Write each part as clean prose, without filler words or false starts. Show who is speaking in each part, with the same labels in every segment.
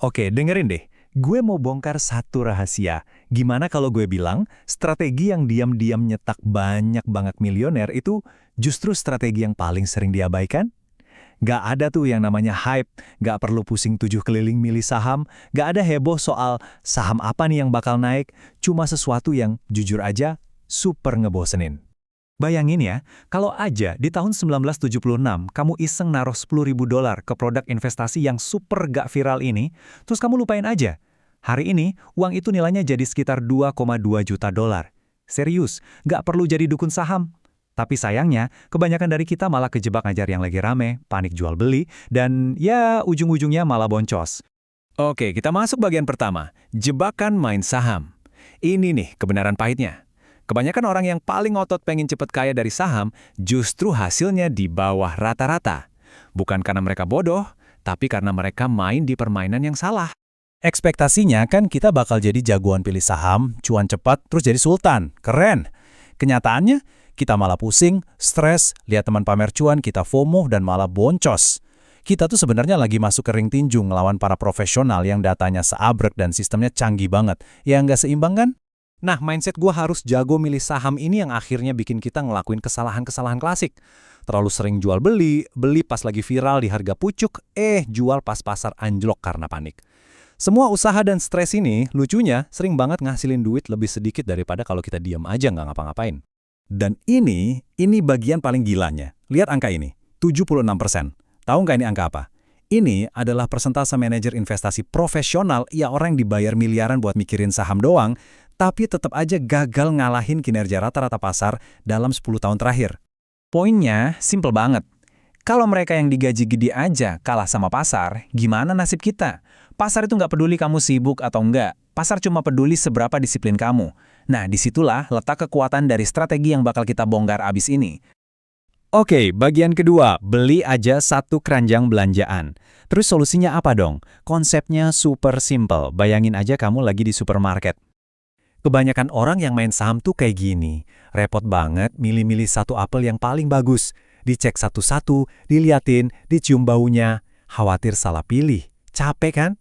Speaker 1: Oke, dengerin deh. Gue mau bongkar satu rahasia. Gimana kalau gue bilang, strategi yang diam-diam nyetak banyak banget milioner itu justru strategi yang paling sering diabaikan? Gak ada tuh yang namanya hype, gak perlu pusing 7 keliling milih saham, gak ada heboh soal saham apa nih yang bakal naik, cuma sesuatu yang jujur aja super ngebosenin. Bayangin ya, kalau aja di tahun 1976 kamu iseng naruh $10.000 ke produk investasi yang super gak viral ini, terus kamu lupain aja. Hari ini, uang itu nilainya jadi sekitar $2,2 juta. Serius, gak perlu jadi dukun saham. Tapi sayangnya, kebanyakan dari kita malah kejebak ngajar yang lagi rame, panik jual beli, dan ya ujung-ujungnya malah boncos. Oke, kita masuk bagian pertama, jebakan main saham. Ini nih kebenaran pahitnya. Kebanyakan orang yang paling otot pengen cepet kaya dari saham, justru hasilnya di bawah rata-rata. Bukan karena mereka bodoh, tapi karena mereka main di permainan yang salah. Ekspektasinya kan kita bakal jadi jagoan pilih saham, cuan cepat, terus jadi sultan. Keren! Kenyataannya, kita malah pusing, stres, lihat teman pamer cuan, kita FOMO, dan malah boncos. Kita tuh sebenarnya lagi masuk ke ring tinju ngelawan para profesional yang datanya seabrek dan sistemnya canggih banget. Ya nggak seimbang kan? Nah, mindset gue harus jago milih saham ini yang akhirnya bikin kita ngelakuin kesalahan-kesalahan klasik. Terlalu sering jual beli, beli pas lagi viral di harga pucuk, jual pas pasar anjlok karena panik. Semua usaha dan stres ini, lucunya, sering banget ngasilin duit lebih sedikit daripada kalau kita diam aja nggak ngapa-ngapain. Dan ini bagian paling gilanya. Lihat angka ini, 76%. Tahu nggak ini angka apa? Ini adalah persentase manajer investasi profesional, ya orang yang dibayar miliaran buat mikirin saham doang, tapi tetap aja gagal ngalahin kinerja rata-rata pasar dalam 10 tahun terakhir. Poinnya simple banget. Kalau mereka yang digaji gede aja kalah sama pasar, gimana nasib kita? Pasar itu nggak peduli kamu sibuk atau enggak. Pasar cuma peduli seberapa disiplin kamu. Nah, disitulah letak kekuatan dari strategi yang bakal kita bongkar abis ini. Oke, bagian kedua, beli aja satu keranjang belanjaan. Terus solusinya apa dong? Konsepnya super simple. Bayangin aja kamu lagi di supermarket. Kebanyakan orang yang main saham tuh kayak gini. Repot banget milih-milih satu apel yang paling bagus. Dicek satu-satu, diliatin, dicium baunya. Khawatir salah pilih. Capek kan?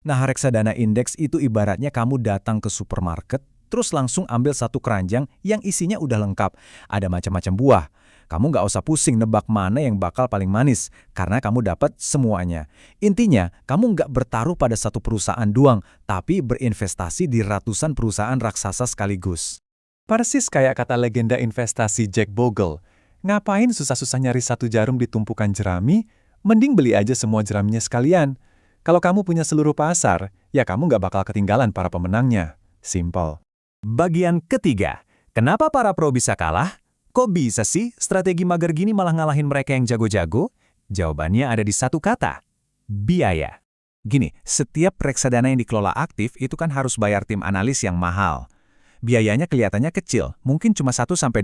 Speaker 1: Nah, reksadana indeks itu ibaratnya kamu datang ke supermarket, terus langsung ambil satu keranjang yang isinya udah lengkap. Ada macam-macam buah. Kamu nggak usah pusing nebak mana yang bakal paling manis, karena kamu dapat semuanya. Intinya, kamu nggak bertaruh pada satu perusahaan doang, tapi berinvestasi di ratusan perusahaan raksasa sekaligus. Persis kayak kata legenda investasi Jack Bogle, ngapain susah-susah nyari satu jarum di tumpukan jerami, mending beli aja semua jeraminya sekalian. Kalau kamu punya seluruh pasar, ya kamu nggak bakal ketinggalan para pemenangnya. Simple. Bagian ketiga, kenapa para pro bisa kalah? Kok bisa sih strategi mager gini malah ngalahin mereka yang jago-jago? Jawabannya ada di satu kata, biaya. Gini, setiap reksadana yang dikelola aktif itu kan harus bayar tim analis yang mahal. Biayanya kelihatannya kecil, mungkin cuma 1-2%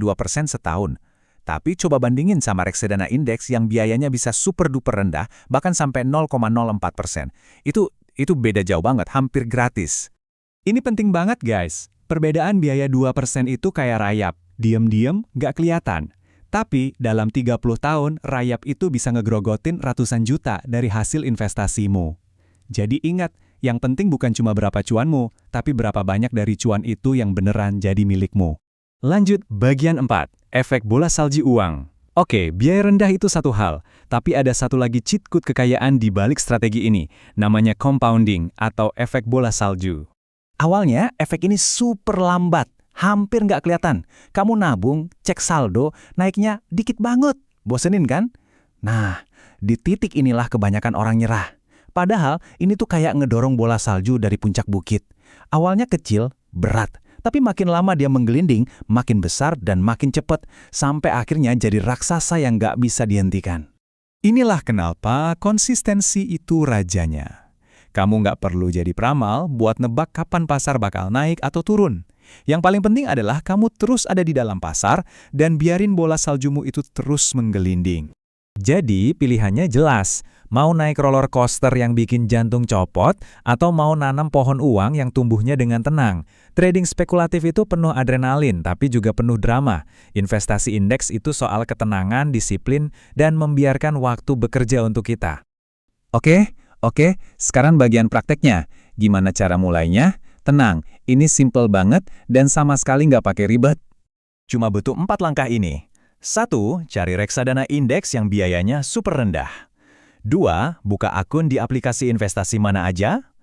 Speaker 1: setahun. Tapi coba bandingin sama reksadana indeks yang biayanya bisa super-duper rendah, bahkan sampai 0,04%. Itu beda jauh banget, hampir gratis. Ini penting banget guys. Perbedaan biaya 2% itu kayak rayap. Diam-diam nggak kelihatan. Tapi dalam 30 tahun, rayap itu bisa ngegrogotin ratusan juta dari hasil investasimu. Jadi ingat, yang penting bukan cuma berapa cuanmu, tapi berapa banyak dari cuan itu yang beneran jadi milikmu. Lanjut, bagian 4. Efek bola salju uang. Oke, biaya rendah itu satu hal, tapi ada satu lagi cheat code kekayaan di balik strategi ini, namanya compounding atau efek bola salju. Awalnya, efek ini super lambat. Hampir nggak kelihatan. Kamu nabung, cek saldo, naiknya dikit banget. Bosenin kan? Nah, di titik inilah kebanyakan orang nyerah. Padahal ini tuh kayak ngedorong bola salju dari puncak bukit. Awalnya kecil, berat. Tapi makin lama dia menggelinding, makin besar dan makin cepat. Sampai akhirnya jadi raksasa yang nggak bisa dihentikan. Inilah kenapa konsistensi itu rajanya. Kamu nggak perlu jadi peramal buat nebak kapan pasar bakal naik atau turun. Yang paling penting adalah kamu terus ada di dalam pasar dan biarin bola saljumu itu terus menggelinding. Jadi pilihannya jelas, mau naik roller coaster yang bikin jantung copot atau mau nanam pohon uang yang tumbuhnya dengan tenang. Trading spekulatif itu penuh adrenalin tapi juga penuh drama. Investasi indeks itu soal ketenangan, disiplin, dan membiarkan waktu bekerja untuk kita. Oke,
Speaker 2: Oke, sekarang bagian prakteknya. Gimana cara mulainya? Tenang, ini simple banget dan sama sekali nggak pakai ribet.
Speaker 1: Cuma butuh 4 langkah ini. 1. Cari reksadana indeks yang biayanya super rendah. 2. Buka akun di aplikasi investasi mana aja.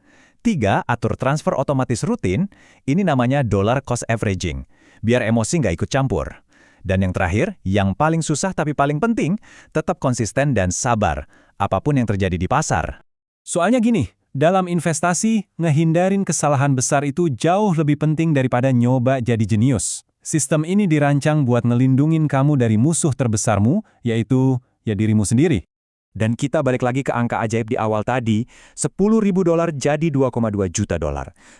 Speaker 1: 3. Atur transfer otomatis rutin. Ini namanya dollar cost averaging. Biar emosi nggak ikut campur. Dan yang terakhir, yang paling susah tapi paling penting, tetap konsisten dan sabar, apapun yang terjadi di pasar.
Speaker 3: Soalnya gini, dalam investasi, ngehindarin kesalahan besar itu jauh lebih penting daripada nyoba jadi jenius. Sistem ini dirancang buat ngelindungin kamu dari musuh terbesarmu, yaitu dirimu sendiri.
Speaker 1: Dan kita balik lagi ke angka ajaib di awal tadi, $10.000 jadi $2,2 juta.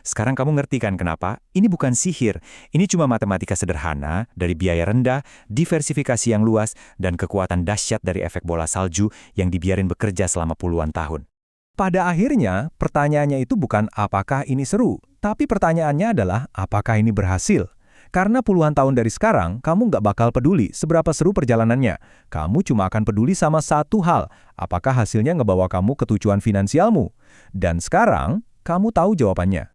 Speaker 1: Sekarang kamu ngerti kan kenapa? Ini bukan sihir, ini cuma matematika sederhana dari biaya rendah, diversifikasi yang luas, dan kekuatan dahsyat dari efek bola salju yang dibiarin bekerja selama puluhan tahun. Pada akhirnya, pertanyaannya itu bukan apakah ini seru, tapi pertanyaannya adalah apakah ini berhasil. Karena puluhan tahun dari sekarang, kamu nggak bakal peduli seberapa seru perjalanannya. Kamu cuma akan peduli sama satu hal, apakah hasilnya ngebawa kamu ke tujuan finansialmu. Dan sekarang, kamu tahu jawabannya.